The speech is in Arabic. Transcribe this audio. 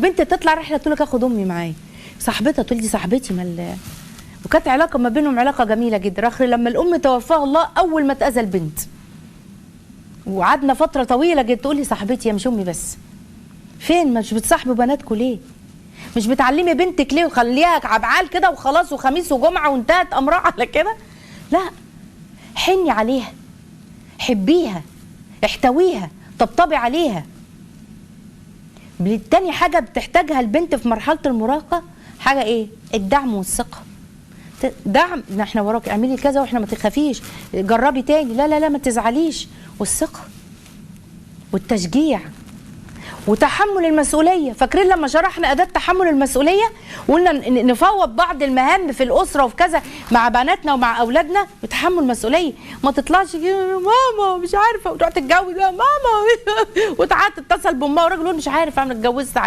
بنت تطلع رحله تقول لك اخد امي معايا، صاحبتها تقول دي صاحبتي وكانت علاقه ما بينهم علاقه جميله جدا. اخر لما الام توفاها الله اول ما اتاذى البنت وقعدنا فتره طويله جدا تقول لي صاحبتي يا مش امي بس. فين؟ مش بتصاحبوا بناتكم ليه؟ مش بتعلمي بنتك ليه وخليها عبعال كده وخلاص وخميس وجمعه وانتهت امرها على كده؟ لا، حني عليها، حبيها، احتويها، طبطبي عليها. تاني حاجه بتحتاجها البنت في مرحله المراهقه حاجه ايه؟ الدعم والثقه. دعم، احنا وراك، اعملي كذا واحنا ما تخافيش، جربي تاني، لا لا لا ما تزعليش، والثقه والتشجيع وتحمل المسؤوليه. فاكرين لما شرحنا اداه تحمل المسؤوليه وقلنا نفوض بعض المهام في الاسره وفي كذا مع بناتنا ومع اولادنا بتحمل مسؤوليه. ما تطلعش ماما مش عارفه وتقعد تتجوز ماما وتعاد تتصل بامها وراجل يقول مش عارف انا اتجوزت